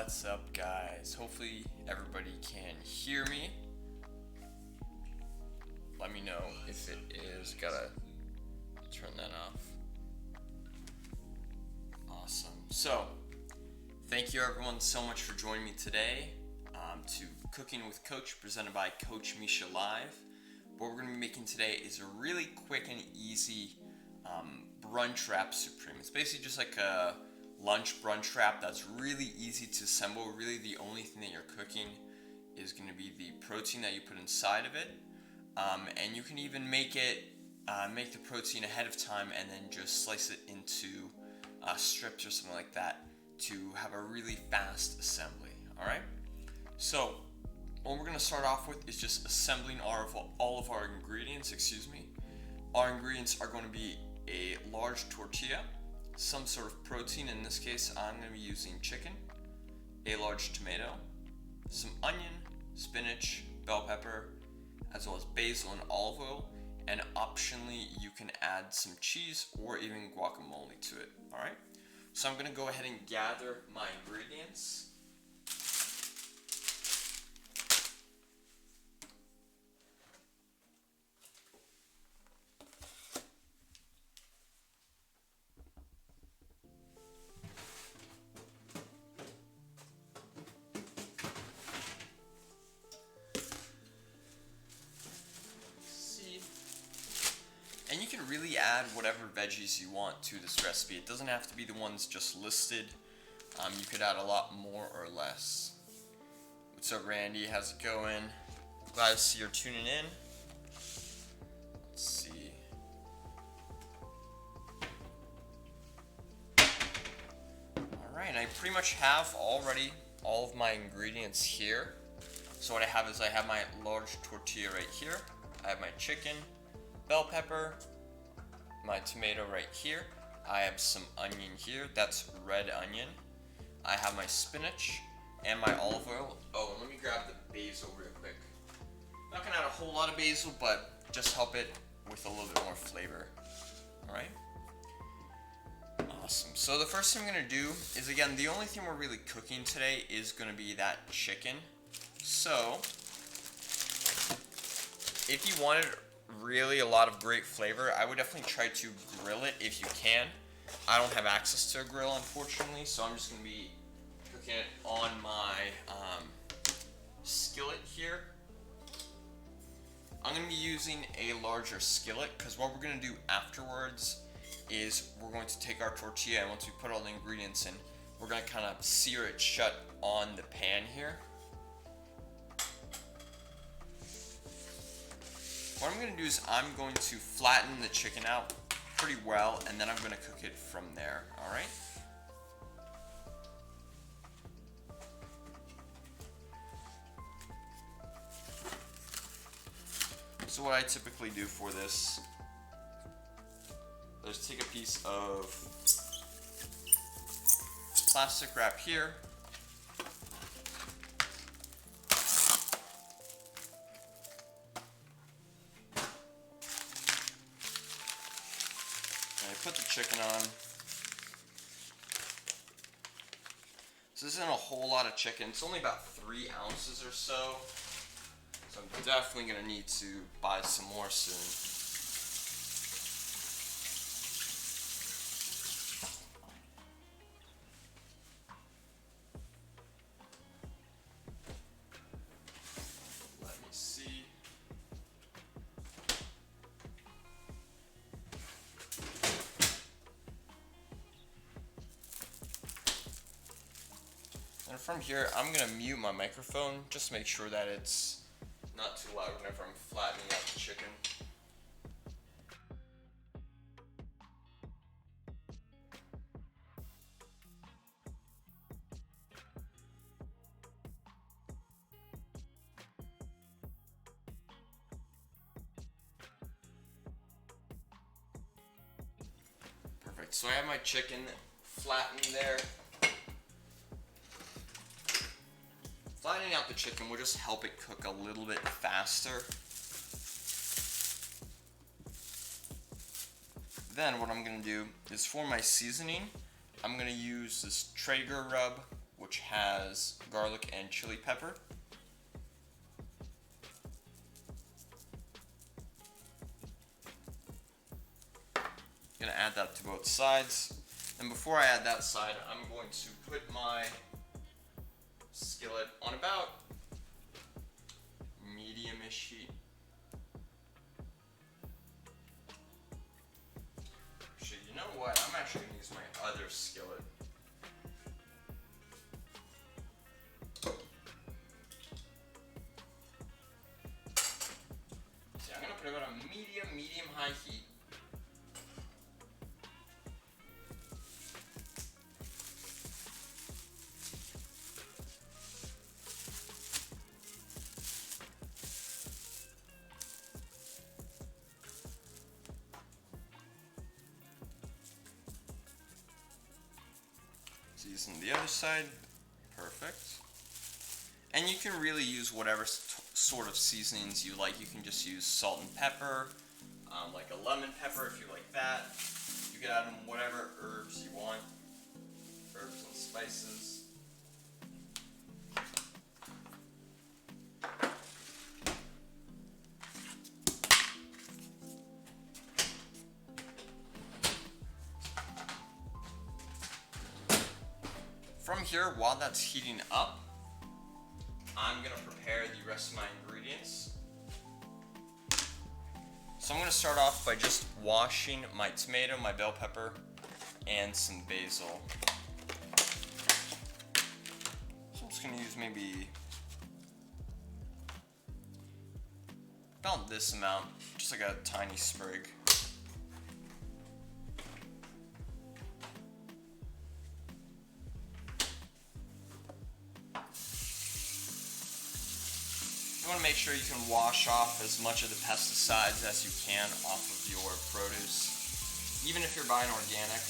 What's up, guys? Hopefully everybody can hear me. Let me know if it is. Gotta turn that off. Awesome. So, thank you everyone so much for joining me today to Cooking with Coach, presented by Coach Misha Live. What we're going to be making today is a really quick and easy brunch wrap supreme. It's basically just like a lunch brunch wrap that's really easy to assemble. Really the only thing that you're cooking is going to be the protein that you put inside of it, and you can even make the protein ahead of time and then just slice it into strips or something like that to have a really fast assembly. Alright, so what we're going to start off with is just assembling all of our ingredients. Our ingredients are going to be a large tortilla, some sort of protein. In this case, I'm going to be using chicken, a large tomato, some onion, spinach, bell pepper, as well as basil and olive oil, and optionally you can add some cheese or even guacamole to it. Alright, so I'm going to go ahead and gather my ingredients. And you can really add whatever veggies you want to this recipe. It doesn't have to be the ones just listed. You could add a lot more or less. What's up, Randy? How's it going? Glad to see you're tuning in. Let's see. Alright, I pretty much have already all of my ingredients here. So what I have is I have my large tortilla right here. I have my chicken, bell pepper, my tomato right here. I have some onion here, that's red onion. I have my spinach and my olive oil. Oh, and let me grab the basil real quick. I'm not gonna add a whole lot of basil, but just help it with a little bit more flavor. Alright? Awesome. So the first thing I'm gonna do is, again, the only thing we're really cooking today is gonna be that chicken. So, if you wanted really a lot of great flavor, I would definitely try to grill it if you can. I don't have access to a grill, unfortunately, so I'm just going to be cooking it on my skillet here. I'm going to be using a larger skillet because what we're going to do afterwards is we're going to take our tortilla, and once we put all the ingredients in, we're going to kind of sear it shut on the pan here. What I'm going to do is I'm going to flatten the chicken out pretty well, and then I'm going to cook it from there, alright? So what I typically do for this is take a piece of plastic wrap here, put the chicken on. So this isn't a whole lot of chicken. It's only about 3 ounces or so. So I'm definitely going to need to buy some more soon. Let me see. And from here, I'm going to mute my microphone, just to make sure that it's not too loud whenever I'm flattening out the chicken. Perfect, so I have my chicken flattened there. Flattening out the chicken will just help it cook a little bit faster. Then what I'm going to do is, for my seasoning, I'm going to use this Traeger rub which has garlic and chili pepper. Gonna add that to both sides. And before I add that side, I'm going to put my skillet on about medium-ish heat. Actually, you know what? I'm actually gonna use my other skillet. See, I'm gonna put it on a medium-high heat. Season the other side, perfect. And you can really use whatever sort of seasonings you like. You can just use salt and pepper, like a lemon pepper if you like that. You can add in whatever herbs you want, herbs and spices. From here, while that's heating up, I'm gonna prepare the rest of my ingredients. So I'm gonna start off by just washing my tomato, my bell pepper, and some basil. So I'm just gonna use maybe about this amount, just like a tiny sprig. You want to make sure you can wash off as much of the pesticides as you can off of your produce, even if you're buying organic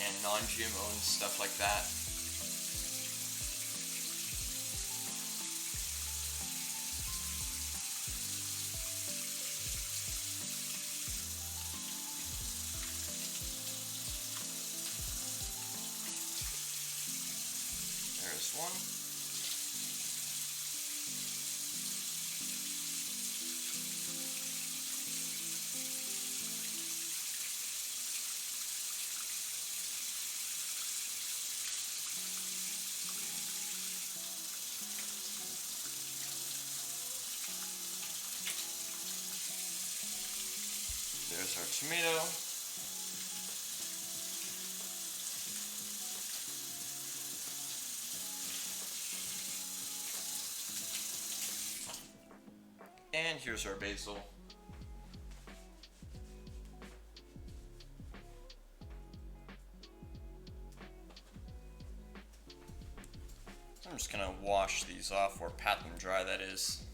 and non-GMO and stuff like that. There's one. There's our tomato. And here's our basil. So I'm just gonna wash these off, or pat them dry, that is.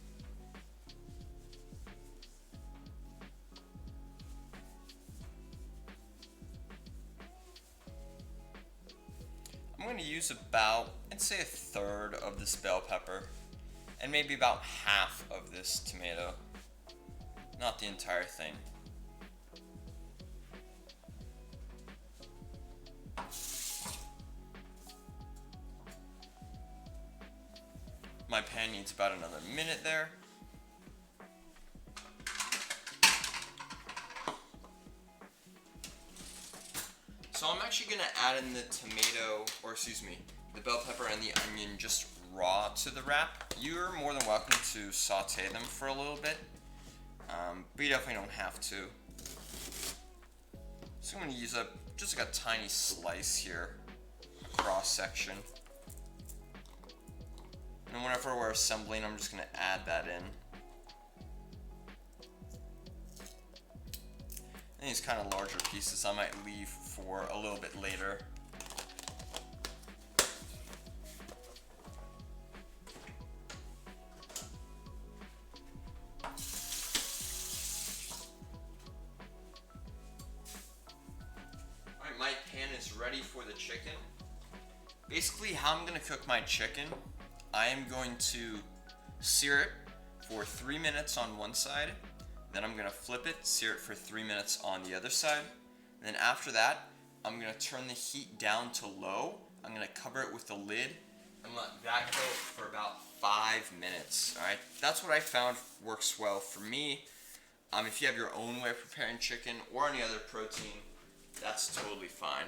I'm going to use about, I'd say, a third of this bell pepper, and maybe about half of this tomato, not the entire thing. My pan needs about another minute there. So I'm actually going to add in the tomato, or excuse me, the bell pepper and the onion just raw to the wrap. You're more than welcome to saute them for a little bit, but you definitely don't have to. So I'm going to use just like a tiny slice here, a cross section. And whenever we're assembling, I'm just going to add that in. And these kind of larger pieces I might leave for a little bit later. Alright, my pan is ready for the chicken. Basically, how I'm going to cook my chicken, I am going to sear it for 3 minutes on one side. Then I'm going to flip it, sear it for 3 minutes on the other side. And then after that, I'm going to turn the heat down to low I'm gonna cover it with the lid and let that go for about 5 minutes. Alright, that's what I found works well for me. If you have your own way of preparing chicken or any other protein, that's totally fine.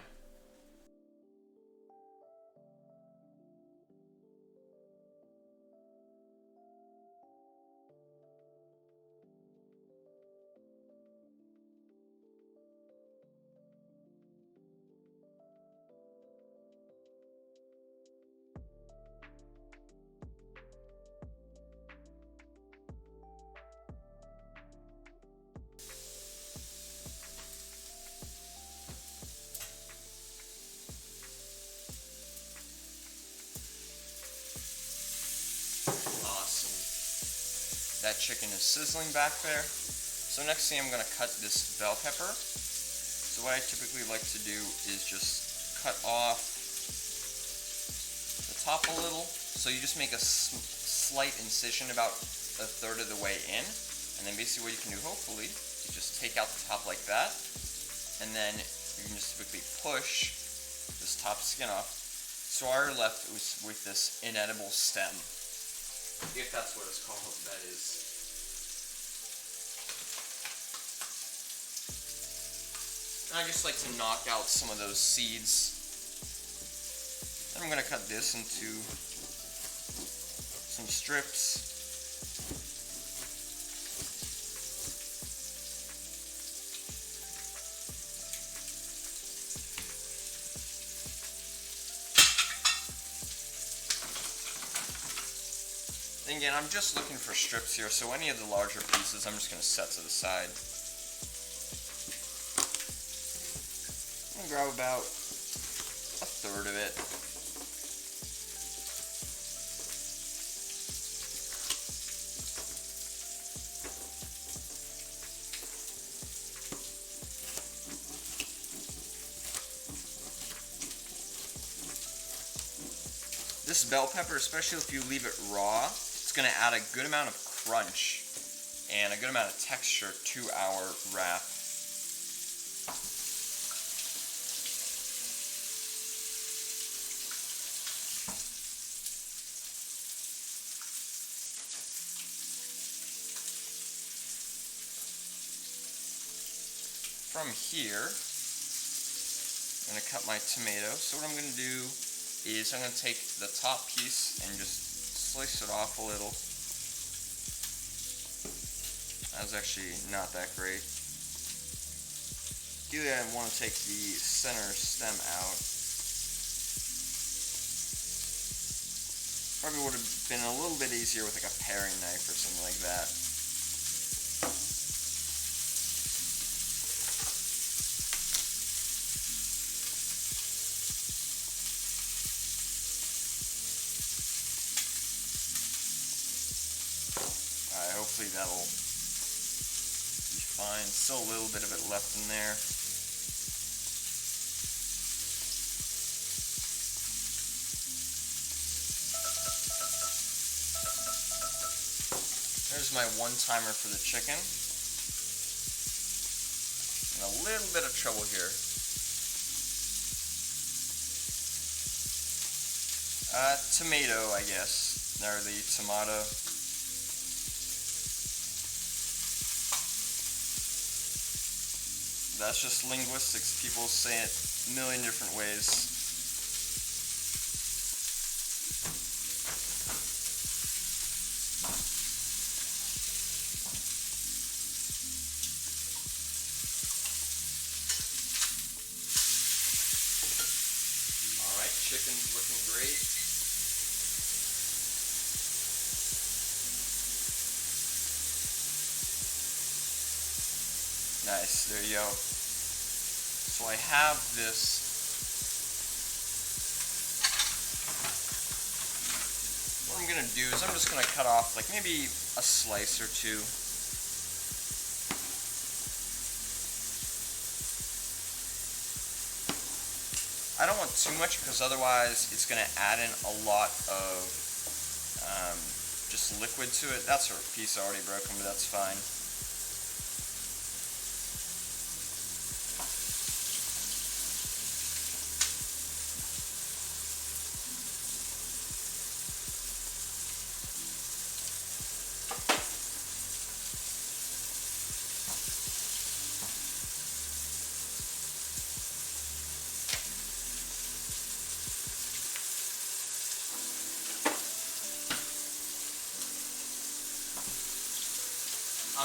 That chicken is sizzling back there. So next thing I'm going to cut this bell pepper. So what I typically like to do is just cut off the top a little. So you just make a slight incision about a third of the way in. And then basically what you can do, hopefully, is just take out the top like that. And then you can just typically push this top skin off. So all you're left with this inedible stem. If that's what it's called, that is. And I just like to knock out some of those seeds. Then I'm going to cut this into some strips. And again, I'm just looking for strips here, so any of the larger pieces I'm just going to set to the side. I'm going to grab about a third of it. This bell pepper, especially if you leave it raw, it's going to add a good amount of crunch and a good amount of texture to our wrap. From here, I'm going to cut my tomato. So what I'm going to do is I'm going to take the top piece and just slice it off a little. That was actually not that great. Ideally, I want to take the center stem out. Probably would have been a little bit easier with like a paring knife or something like that. Hopefully that'll be fine. Still a little bit of it left in there. There's my one-timer for the chicken. And a little bit of trouble here. Tomato, I guess. Or the tomato. That's just linguistics. People say it a million different ways. Alright, chicken's looking great. Nice, there you go. So I have this what I'm gonna do is I'm just gonna cut off like maybe a slice or two. I don't want too much because otherwise it's gonna add in a lot of just liquid to it. That's a piece already broken, but that's fine.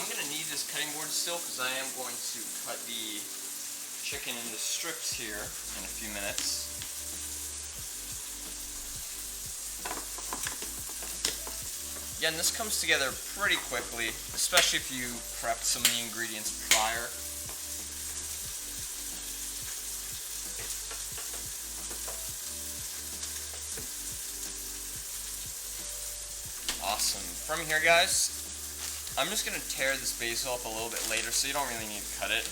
I'm going to need this cutting board still because I am going to cut the chicken into strips here in a few minutes. Again, this comes together pretty quickly, especially if you prepped some of the ingredients prior. Awesome. From here, guys, I'm just going to tear this basil up a little bit later, so you don't really need to cut it.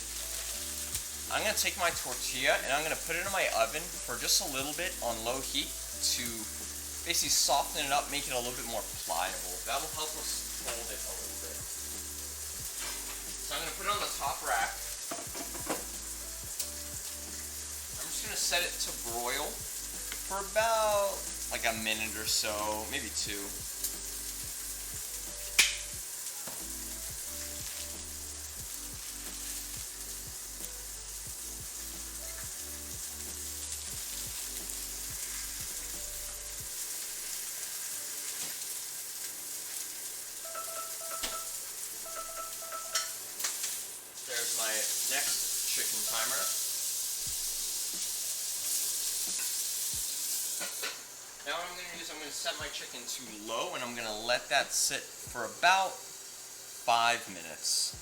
I'm going to take my tortilla and I'm going to put it in my oven for just a little bit on low heat to basically soften it up, make it a little bit more pliable. That will help us hold it a little bit. So I'm going to put it on the top rack. I'm just going to set it to broil for about like a minute or so, maybe 2. There's my next chicken timer. Now what I'm going to do is I'm going to set my chicken to low and I'm going to let that sit for about 5 minutes.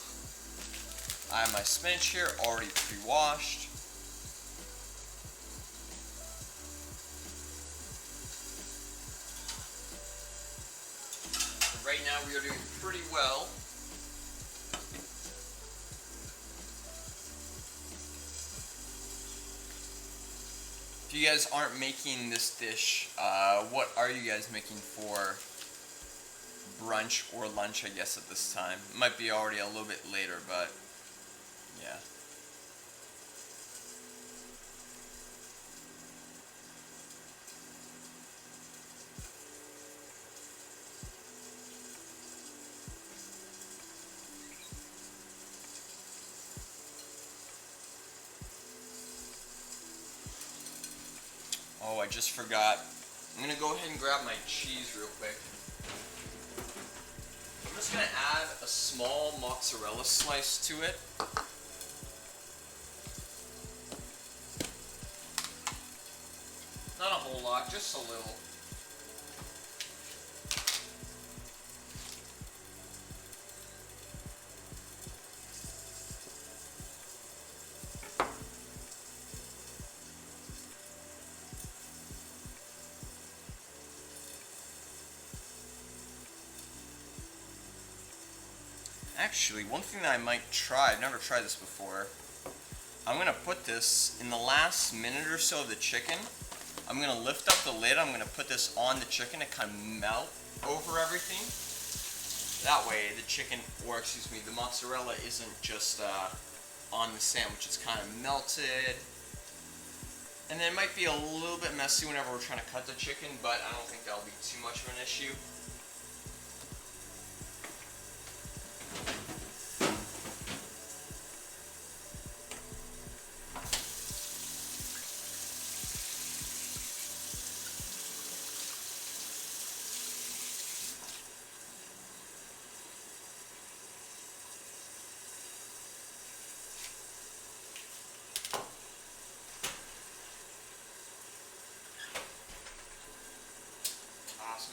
I have my spinach here already pre-washed. And right now we are doing pretty well. If you guys aren't making this dish, what are you guys making for brunch or lunch, I guess, at this time? It might be already a little bit later, but yeah. Oh, I just forgot. I'm going to go ahead and grab my cheese real quick. I'm just going to add a small mozzarella slice to it. Not a whole lot, just a little. Actually, one thing that I might try, I've never tried this before, I'm going to put this in the last minute or so of the chicken. I'm going to lift up the lid, I'm going to put this on the chicken to kind of melt over everything. That way the chicken, or excuse me, the mozzarella isn't just on the sandwich, it's kind of melted. And then it might be a little bit messy whenever we're trying to cut the chicken, but I don't think that'll be too much of an issue.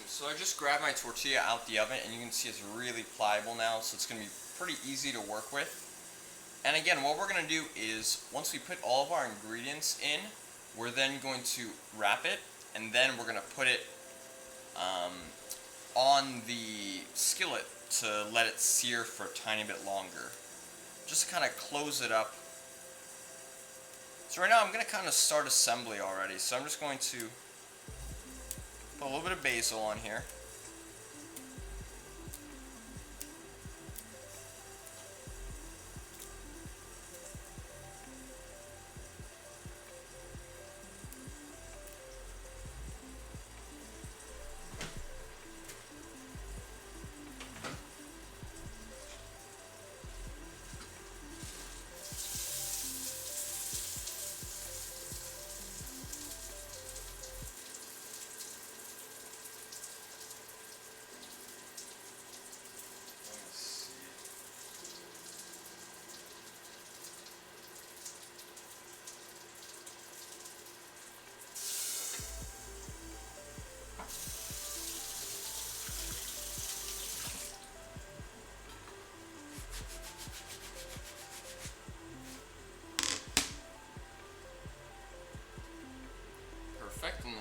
So I just grabbed my tortilla out the oven and you can see it's really pliable now, so it's going to be pretty easy to work with. And again, what we're going to do is once we put all of our ingredients in, we're then going to wrap it and then we're going to put it on the skillet to let it sear for a tiny bit longer. Just to kind of close it up. So right now I'm going to kind of start assembly already, so I'm just going to put a little bit of basil on here.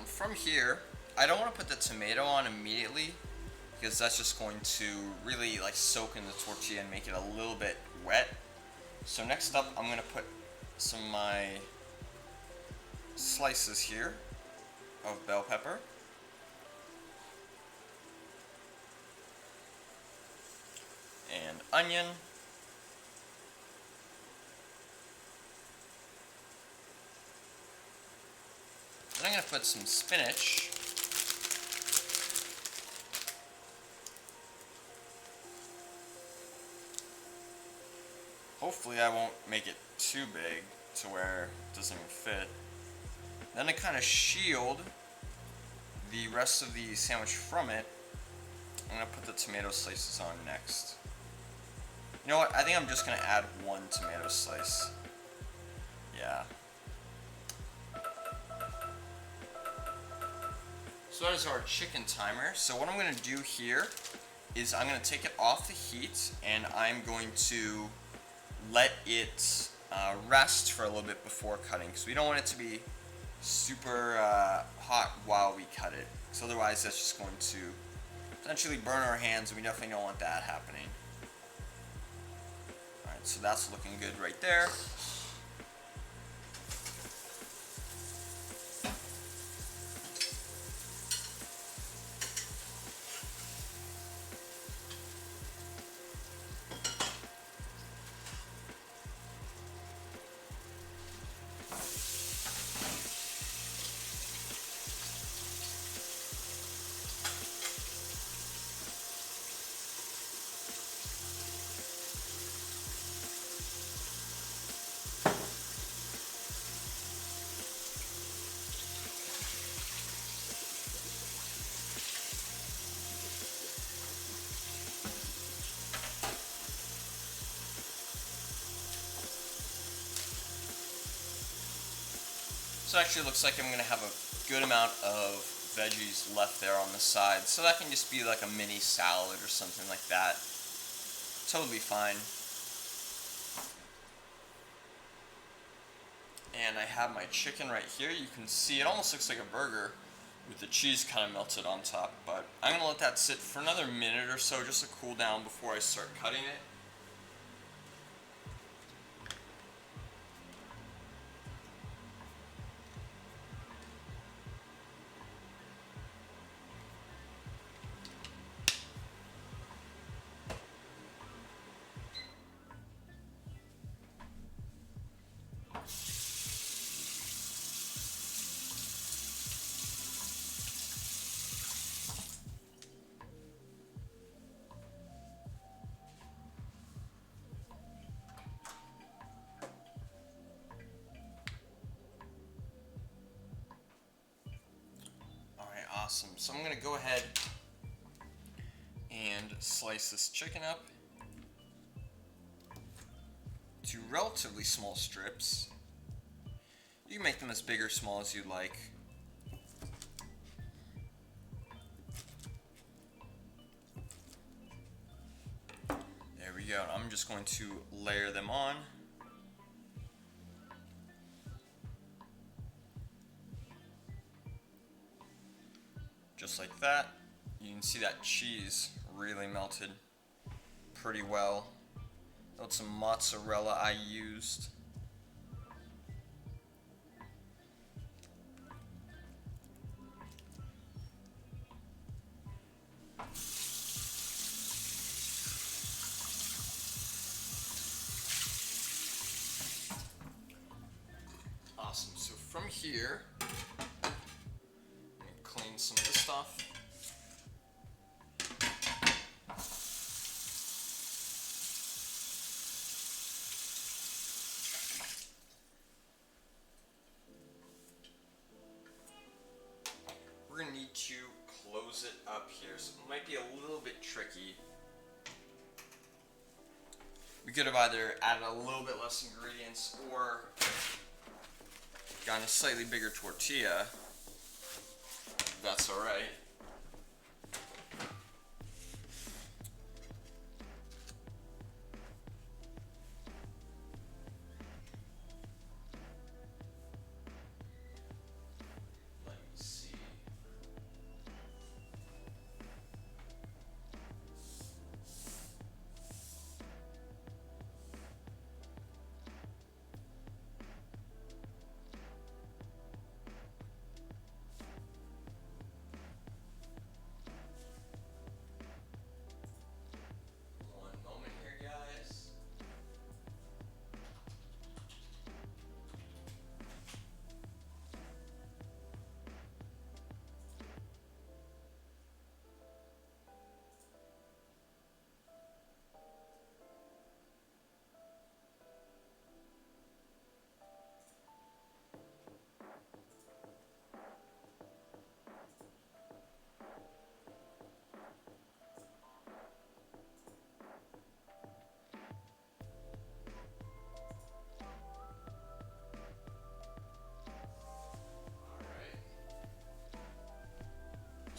from here, I don't want to put the tomato on immediately because that's just going to really like soak in the tortilla and make it a little bit wet. So next up, I'm going to put some of my slices here of bell pepper. And onion. Then I'm going to put some spinach. Hopefully I won't make it too big to where it doesn't even fit. Then to kind of shield the rest of the sandwich from it, I'm going to put the tomato slices on next. You know what? I think I'm just going to add one tomato slice. Yeah. So that is our chicken timer. So what I'm going to do here is I'm going to take it off the heat and I'm going to let it rest for a little bit before cutting, because we don't want it to be super hot while we cut it, because otherwise that's just going to potentially burn our hands, and we definitely don't want that happening. Alright, so that's looking good right there. So actually it looks like I'm going to have a good amount of veggies left there on the side. So that can just be like a mini salad or something like that. Totally fine. And I have my chicken right here. You can see it almost looks like a burger with the cheese kind of melted on top. But I'm going to let that sit for another minute or so just to cool down before I start cutting it. Awesome. So I'm going to go ahead and slice this chicken up to relatively small strips. You can make them as big or small as you like. There we go. I'm just going to layer them on. Just like that. You can see that cheese really melted pretty well. That's some mozzarella I used. Awesome. So from here, clean some of this stuff. We're going to need to close it up here, so it might be a little bit tricky. We could have either added a little bit less ingredients or gotten a slightly bigger tortilla. That's alright. Let me see.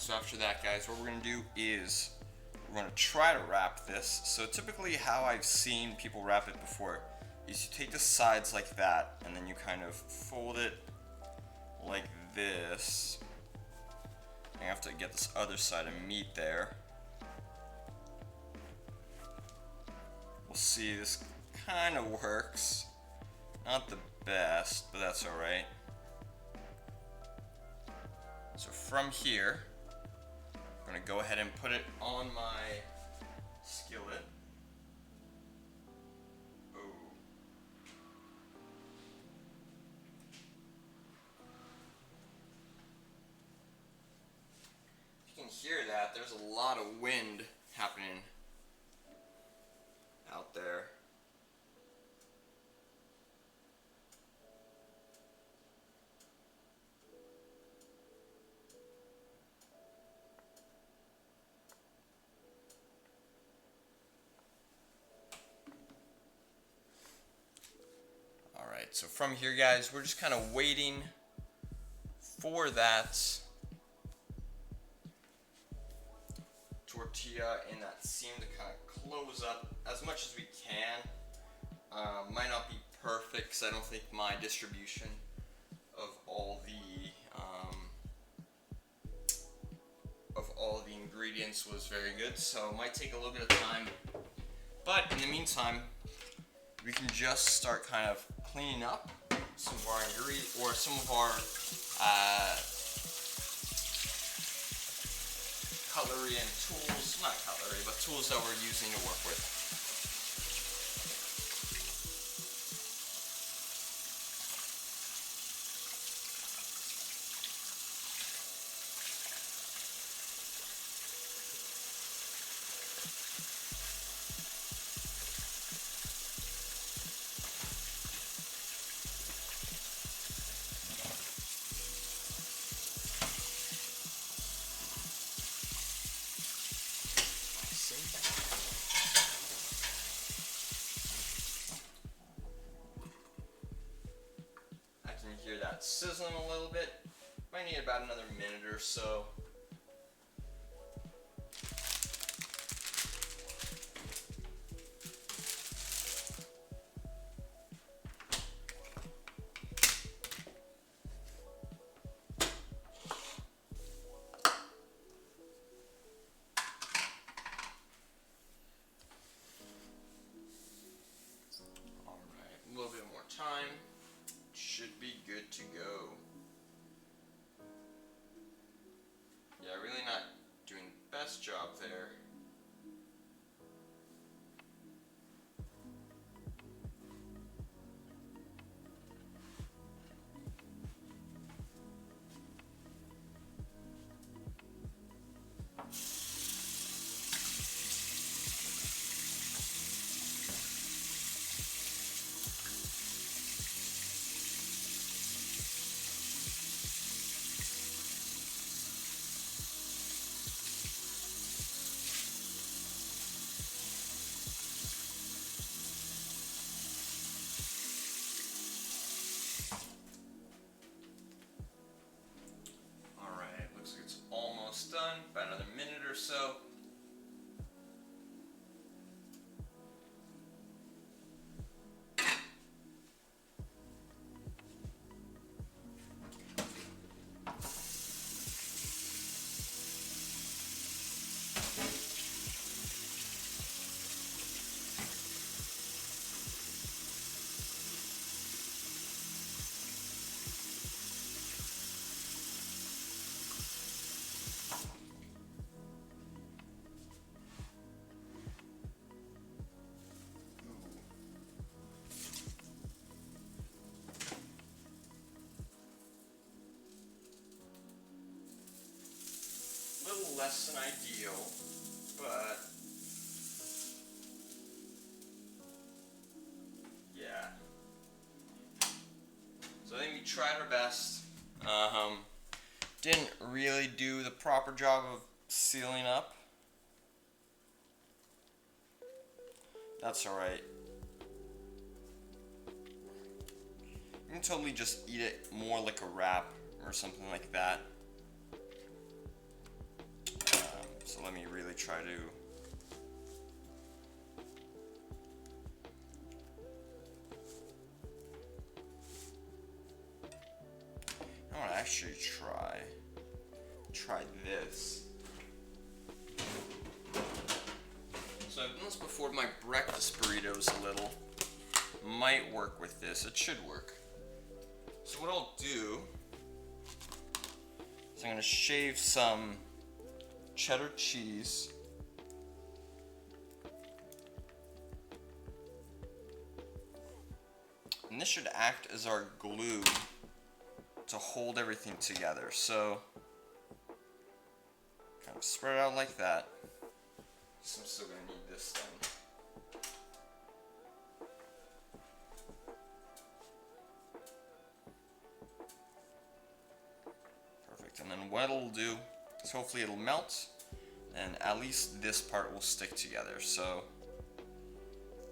So after that, guys, what we're gonna do is we're gonna try to wrap this. So typically how I've seen people wrap it before is you take the sides like that and then you kind of fold it like this. I have to get this other side of meat there. We'll see, this kind of works. Not the best, but that's alright. So from here, I'm going to go ahead and put it on my skillet. Oh. You can hear that, there's a lot of wind happening out there. Alright, so from here, guys, we're just kind of waiting for that tortilla and that seam to kind of close up as much as we can. Might not be perfect because I don't think my distribution of all the ingredients was very good, so it might take a little bit of time. But in the meantime, we can just start kind of cleaning up some of our ingredients or some of our cutlery and tools, not cutlery, but tools that we're using to work with. I can hear that sizzling a little bit. Might need about another minute or so. Time should be good to go. Yeah, really not doing the best job there. Done, about another minute or so. Less than ideal, but yeah. So I think we tried our best. Didn't really do the proper job of sealing up. That's alright. You can totally just eat it more like a wrap or something like that. try to I want to actually try this. So I've done this before with my breakfast burritos a little. Might work with this. It should work. So what I'll do is I'm going to shave some cheddar cheese. And this should act as our glue to hold everything together. So kind of spread it out like that. So I'm still going to need this thing. Perfect. And then what it'll do is hopefully it'll melt, and at least this part will stick together. So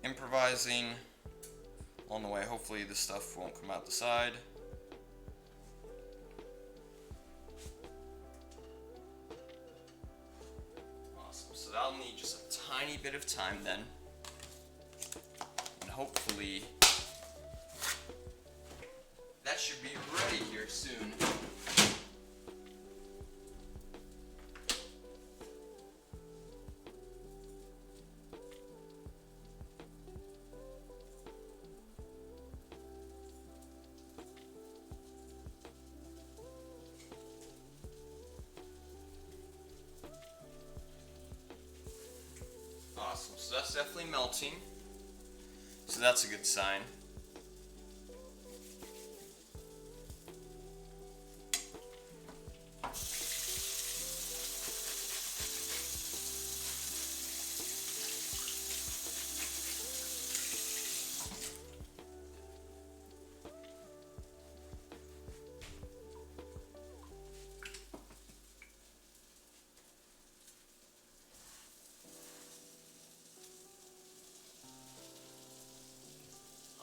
improvising along the way. Hopefully this stuff won't come out the side. Awesome. So that'll need just a tiny bit of time then. And hopefully that should be ready here soon. Awesome, so that's definitely melting. So that's a good sign.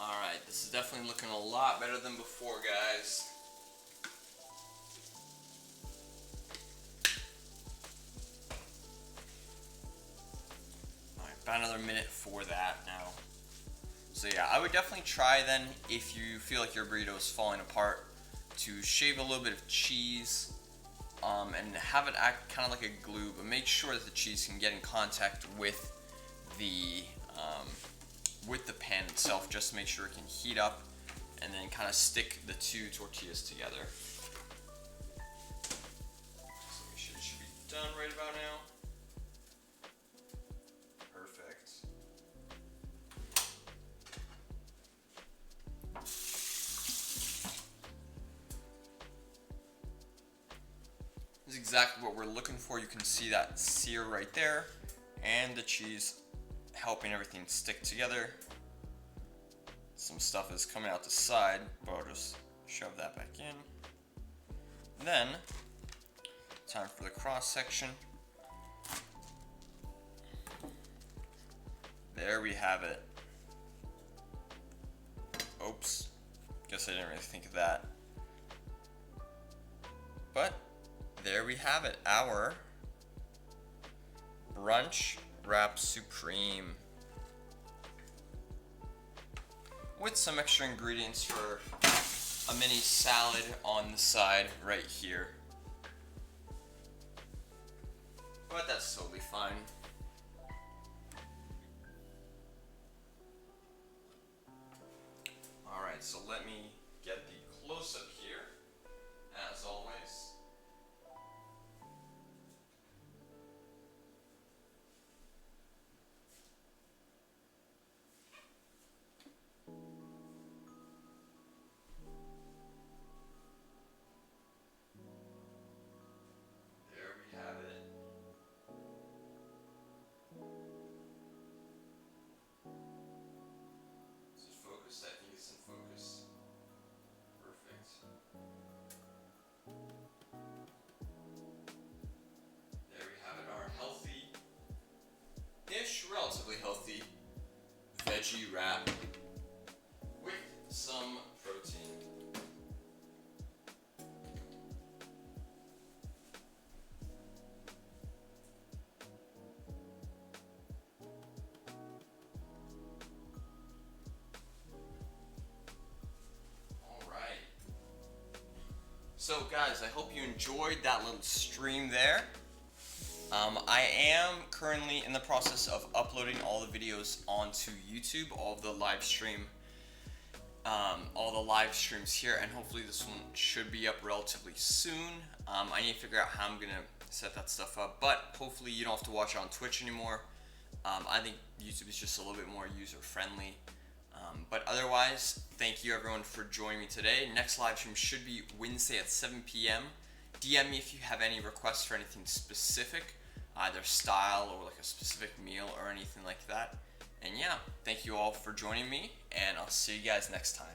Alright, this is definitely looking a lot better than before, guys. Alright, about another minute for that now. So yeah, I would definitely try then, if you feel like your burrito is falling apart, to shave a little bit of cheese and have it act kind of like a glue, but make sure that the cheese can get in contact with the pan itself, just to make sure it can heat up and then kind of stick the two tortillas together. So make sure it should be done right about now. Perfect. This is exactly what we're looking for. You can see that sear right there and the cheese helping everything stick together. Some stuff is coming out the side, but I'll just shove that back in. Then, time for the cross section. There we have it. Oops, guess I didn't really think of that. But, there we have it, our Brunch Wrap Supreme. With some extra ingredients for a mini salad on the side right here. But that's totally fine. Alright, so let me get the close-up here, as always. Relatively healthy veggie wrap with some protein. So guys, I hope you enjoyed that little stream there. I am currently in the process of uploading all the videos onto YouTube, all the live streams here, and hopefully this one should be up relatively soon. I need to figure out how I'm gonna set that stuff up, but hopefully you don't have to watch it on Twitch anymore. I think YouTube is just a little bit more user friendly. But otherwise, thank you everyone for joining me today. Next live stream should be Wednesday at 7 p.m. DM me if you have any requests for anything specific, either style or like a specific meal or anything like that. And yeah, thank you all for joining me, and I'll see you guys next time.